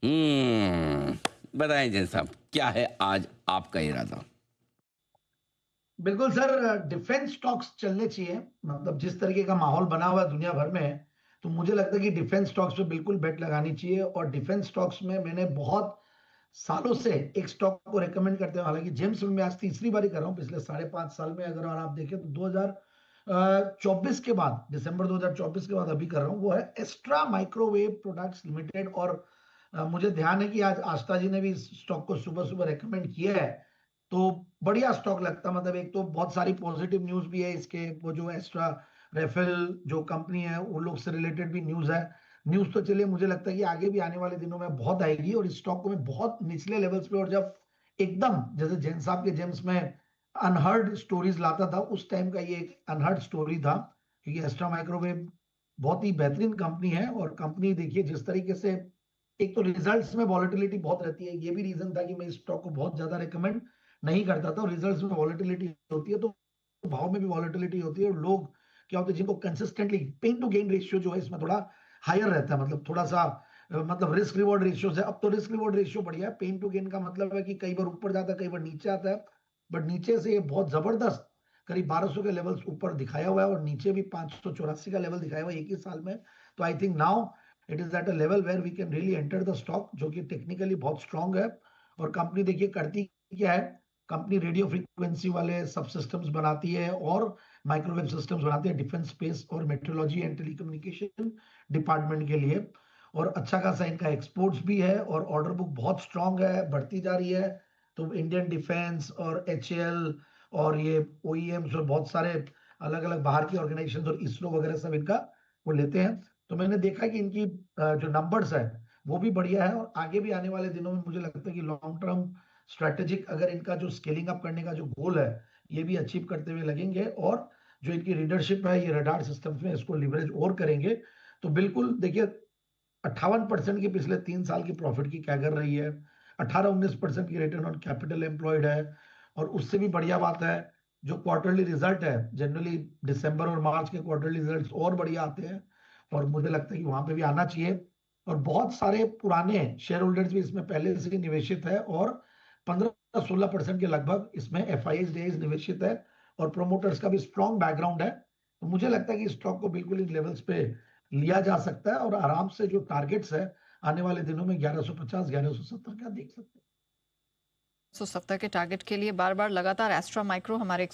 बताएं जैन साहब, क्या है आज आपका इरादा? बिल्कुल सर। डिफेंस स्टॉक्स चलने चाहिए। मतलब जिस तरीके का माहौल बना हुआ है दुनिया भर में, तो मुझे लगता है कि डिफेंस स्टॉक्स पे बिल्कुल बेट लगानी चाहिए। और डिफेंस स्टॉक्स में मैंने बहुत सालों से एक स्टॉक को रेकमेंड करते हैं, हालांकि जेम्स में मैं आज तीसरी बार ही कर रहा हूँ पिछले 5.5 साल में। अगर और आप देखें तो 2024 के बाद, दिसंबर 2024 के बाद अभी कर रहा हूँ, वो है एस्ट्रा माइक्रोवेव प्रोडक्ट्स लिमिटेड। और मुझे ध्यान है कि आज आस्था जी ने भी इस स्टॉक को सुबह सुबह रेकमेंड किया है। तो बढ़िया स्टॉक लगता है। मतलब एक तो बहुत सारी पॉजिटिव न्यूज भी है इसके, वो जो एक्स्ट्रा रेफेल जो कंपनी है उन लोग से रिलेटेड भी न्यूज है। न्यूज तो चलिए, मुझे लगता है कि आगे भी आने वाले दिनों में बहुत आएगी। और इस स्टॉक को मैं बहुत निचले लेवल्स पे, और जब एकदम जैसे जैन साहब के जेम्स में अनहर्ड स्टोरीज लाता था, उस टाइम का ये एक अनहर्ड स्टोरी था। क्योंकि एस्ट्रा माइक्रोवेव बहुत ही बेहतरीन कंपनी है। और कंपनी देखिए जिस तरीके से, एक तो रिजल्ट्स में वॉलेटिलिटी बहुत रहती है, ये भी रीजन था कि मैं इस स्टॉक को बहुत ज्यादा रिकमेंड नहीं करता था। और रिजल्ट्स में वॉलेटिलिटी होती है तो भाव में भी वॉलेटिलिटी होती है। और लोग क्या होते हैं जिनको consistently pain to gain ratio जो है इसमें थोड़ा हायर रहता है, मतलब थोड़ा सा मतलब रिस्क रिवॉर्ड रेशियो से। अब तो रिस्क रिवॉर्ड रेशियो बढ़िया है। पेन टू गेन का मतलब है कि कई बार ऊपर जाता है, कई बार नीचे आता है। बट नीचे से ये बहुत जबरदस्त करीब 1200 के लेवल्स ऊपर दिखाया हुआ है, और नीचे भी 584 का लेवल दिखाया हुआ है एक ही साल में। तो I think now it is at a level where we can really enter the stock, जो कि टेक्निकली बहुत स्ट्रांग है। और कंपनी देखिए करती क्या है, कंपनी रेडियो फ्रीक्वेंसी वाले सब सिस्टम्स बनाती है और माइक्रोवेव सिस्टम्स बनाती है डिफेंस स्पेस और मेट्रोलॉजी एंड टेलीकम्युनिकेशन डिपार्टमेंट के लिए। और अच्छा खासा इनका एक्सपोर्ट्स भी है, और ऑर्डर बुक बहुत स्ट्रांग है, बढ़ती जा रही है। तो इंडियन डिफेंस और एचएएल और ये ओईएम्स और बहुत सारे अलग अलग बाहर की ऑर्गेनाइजेशन और इसरो वगैरह सब इनका वो लेते हैं। तो मैंने देखा कि इनकी जो नंबर्स है वो भी बढ़िया है। और आगे भी आने वाले दिनों में मुझे लगता है कि लॉन्ग टर्म स्ट्रेटेजिक, अगर इनका जो स्केलिंग अप करने का जो गोल है ये भी अचीव करते हुए लगेंगे, और जो इनकी लीडरशिप है ये रडार सिस्टम्स में इसको लिवरेज और करेंगे। तो बिल्कुल देखिए, 58% की पिछले 3 साल की प्रॉफिट की कैगर रही है। 18-19% की रिटर्न ऑन कैपिटल एम्प्लॉयड है। और उससे भी बढ़िया बात है, जो क्वार्टरली रिजल्ट है, जनरली दिसंबर और मार्च के क्वार्टरली रिजल्ट्स और बढ़िया आते हैं। और मुझे लगता है कि वहां पे भी आना चाहिए। और बहुत सारे पुराने शेयर होल्डर्स भी इसमें पहले से ही निवेशित है, और 15-16% के लगभग इसमें एफआईआई निवेशित है। और प्रोमोटर्स का भी स्ट्रॉन्ग बैकग्राउंड है। तो मुझे लगता है कि स्टॉक को बिल्कुल इन लेवल्स पे लिया जा सकता है। और आराम से जो टारगेट्स है आने वाले दिनों में 1150 1170 का देख सकते हैं। 170 के टारगेट के लिए बार बार लगातार एस्ट्रा माइक्रो हमारे